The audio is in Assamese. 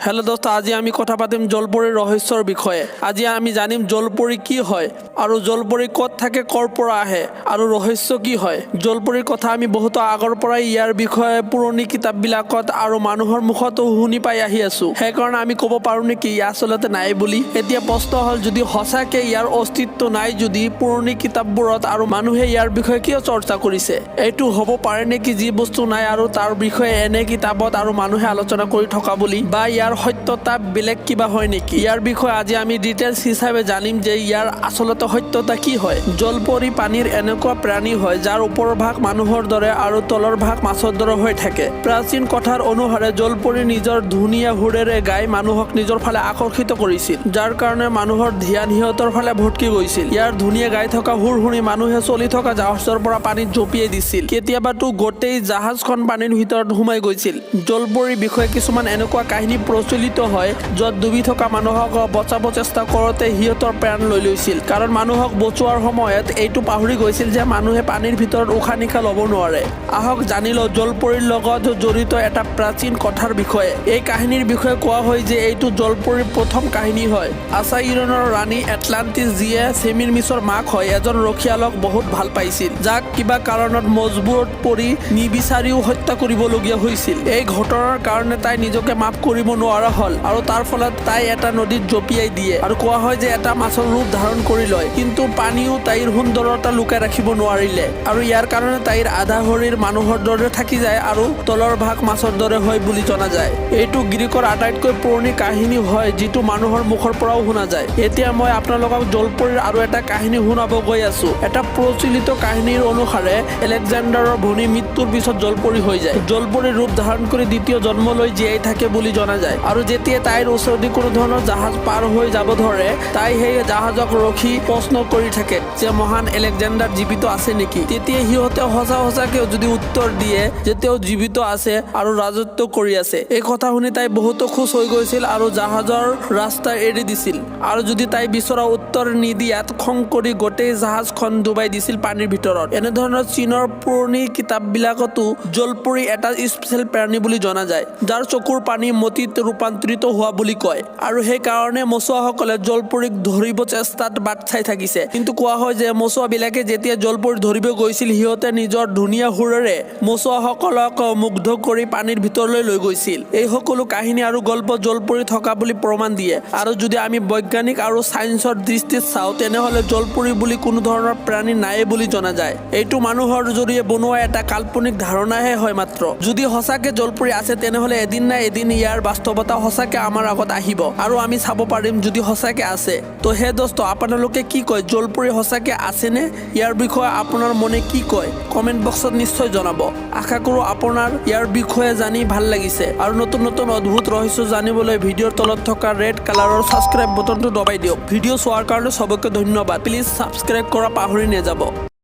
হ্যালো দোস্ত, আজি আমি কথা পাতিম জলপৰীৰ ৰহস্যৰ বিষয়ে। আজি আমি জানিম জলপৰী কি হয় আৰু জলপৰী ক'ত থাকে, ক'ৰ পৰা আহে আৰু ৰহস্য কি হয়। জলপৰীৰ কথা আমি বহুতো আগৰ পৰাই ইয়াৰ বিষয়ে পুৰণি কিতাপবিলাকত আৰু মানুহৰ মুখতো শুনি পাই আহি আছো। সেইকাৰণে আমি ক'ব পাৰোঁ নেকি ই আচলতে নাই বুলি। এতিয়া প্ৰশ্ন হ'ল, যদি সঁচাকৈ ইয়াৰ অস্তিত্ব নাই, যদি পুৰণি কিতাপবোৰত আৰু মানুহে ইয়াৰ বিষয়ে কিয় চৰ্চা কৰিছে? এইটো হ'ব পাৰে নেকি যি বস্তু নাই আৰু তাৰ বিষয়ে এনে কিতাপত আৰু মানুহে আলোচনা কৰি থকা বুলি, বা ইয়াৰ সত্যতা বেলেগ কিবা হয় নেকি? ইয়াৰ বিষয়ে আজি আমি ডিটেইলছ হিচাপে জানিম যে ইয়াৰ আচলতে সত্যতা কি হয়। জলপৰী পানীৰ এনেকুৱা প্ৰাণী হয় যাৰ ওপৰৰ ভাগ মানুহৰ দৰে আৰু তলৰ ভাগ মাছৰ দৰে হৈ থাকে। প্ৰাচীন কথাৰ অনুসাৰে জলপৰী নিজৰ ধুনীয়া সুৰেৰে গাই মানুহক নিজৰ ফালে আকৰ্ষিত কৰিছিল, যাৰ কাৰণে মানুহৰ ধ্যান সিহঁতৰ ফালে ভটকি গৈছিল। ইয়াৰ ধুনীয়া গাই থকা সুৰ শুনি মানুহে চলি থকা জাহাজৰ পৰা পানীত জঁপিয়াই দিছিল, কেতিয়াবাতো গোটেই জাহাজখন পানীৰ ভিতৰত সোমাই গৈছিল। জলপৰীৰ বিষয়ে কিছুমান এনেকুৱা কাহিনী প্ৰচলিত হয় য'ত ডুবি থকা মানুহক বচাব চেষ্টা কৰোঁতে সিহঁতৰ প্ৰাণ লৈ লৈছিল, কাৰণ মানুহক বচোৱাৰ সময়ত এইটো পাহৰি গৈছিল যে মানুহে পানীৰ ভিতৰত উশাহ নিশাহ ল'ব নোৱাৰে। আহক জানি লওঁ জলপৰীৰ লগত জড়িত এটা প্ৰাচীন কথাৰ বিষয়ে। এই কাহিনীৰ বিষয়ে কোৱা হয় যে এইটো জলপৰীৰ প্ৰথম কাহিনী হয়। আচাইৰণৰ ৰাণী এটলাণ্টিছ, যিয়ে চেমিৰমিছৰ মাক হয়, এজন ৰখীয়ালক বহুত ভাল পাইছিল, যাক কিবা কাৰণত মজবুৰত পৰি নিবিচাৰিও হত্যা কৰিবলগীয়া হৈছিল। এই ঘটনাৰ কাৰণে তাই নিজকে মাফ কৰিব নোৱাৰা হ'ল আৰু তাৰ ফলত তাই এটা নদীত জঁপিয়াই দিয়ে, আৰু কোৱা হয় যে এটা মাছৰ ৰূপ ধাৰণ কৰি লয়। কিন্তু পানীও তাইৰ সুন্দৰতা লুকাই ৰাখিব নোৱাৰিলে, আৰু ইয়াৰ কাৰণে তাইৰ আধা শৰীৰ মানুহৰ দৰে থাকি যায় আৰু তলৰ ভাগ মাছৰ দৰে হয় বুলি জনা যায়। এইটো গ্ৰীকৰ আটাইতকৈ পুৰণি কাহিনী হয় যিটো মানুহৰ মুখৰ পৰাও শুনা যায়। এতিয়া মই আপোনালোকক জলপৰীৰ আৰু এটা কাহিনী শুনাব গৈ আছো। এটা প্ৰচলিত কাহিনীৰ অনুসাৰে আলেকজাণ্ডাৰৰ ভনী মৃত্যুৰ পিছত জলপৰী হৈ যায়। জলপৰীৰ ৰূপ ধাৰণ কৰি দ্বিতীয় জন্ম লৈ জীয়াই থাকে বুলি জনা যায়, আৰু যেতিয়া তাইৰ ওচৰেদি কোনো ধৰণৰ জাহাজ পাৰ হৈ যাব ধৰে, তাই সেই জাহাজক ৰখি প্ৰশ্ন কৰি থাকে যে মহান আলেকজাণ্ডাৰ জীৱিত আছে নেকি। তেতিয়া সিহঁতে সঁচাকৈ যদি উত্তৰ দিয়ে যে তেওঁ জীৱিত আছে আৰু ৰাজত্ব কৰি আছে। এই কথা শুনি তাই বহুতো খুচ হৈ গৈছিল আৰু জাহাজৰ ৰাস্তা এৰি দিছিল, আৰু যদি তাই বিচৰা উত্তৰ নিদিয়াত খং কৰি গোটেই জাহাজখন ডুবাই দিছিল পানীৰ ভিতৰত। এনেধৰণৰ চীনৰ পুৰণি কিতাপবিলাকতো জলপৰী এটা স্পেচিয়েল প্ৰাণী বুলি জনা যায়, যাৰ চকুৰ পানী মতিত ৰূপান্তৰিত হোৱা বুলি কয়, আৰু সেইকাৰণে মচুৱাসকলে জলপৰীক ধৰিব চেষ্টাত বাট চাই থাকিছে। কিন্তু কোৱা হয় যে মচুৱাবিলাকে যেতিয়া জলপৰী ধৰিব গৈছিল, সিহঁতে নিজৰ ধুনীয়া সুৰেৰে মচুৱাসকলক মুগ্ধ কৰি পানীৰ ভিতৰলৈ লৈ গৈছিল। এই সকলো কাহিনী আৰু গল্প জলপৰী থকা বুলি প্ৰমাণ দিয়ে, আৰু যদি আমি বৈজ্ঞানিক আৰু ছায়েন্সৰ দৃষ্টিত চাওঁ, তেনেহ'লে জলপৰী বুলি কোনো ধৰণৰ প্ৰাণী নাই বুলি জনা যায়। এইটো মানুহৰ জৰিয়ে বনোৱা এটা কাল্পনিক ধাৰণাহে হয় মাত্ৰ। যদি সঁচাকৈ জলপৰী আছে, তেনেহ'লে এদিন না এদিন ইয়াৰ বাস্তৱতা সঁচাকৈ আমাৰ আগত আহিব আৰু আমি চাব পাৰিম যদি সঁচাকৈ আছে। তো হে দোস্ত, আপোনালোকে কি কয়, জলপৰী সঁচাকৈ আছেনে? ইয়াৰ বিষয়ে আপোনাৰ মনে কি কয় কমেণ্ট বক্সত নিশ্চয় জনাব। আশা কৰোঁ আপোনাৰ ইয়াৰ বিষয়ে জানি ভাল লাগিছে, আৰু নতুন নতুন অদ্ভুত ৰহস্য জানিবলৈ ভিডিঅ'ৰ তলত থকা ৰেড কালাৰৰ ছাবস্ক্ৰাইব বটনটো দবাই দিয়ক। ভিডিঅ' চোৱাৰ কাৰণে চবকে ধন্যবাদ। প্লিজ ছাবস্ক্ৰাইব কৰা পাহৰি নাযাব।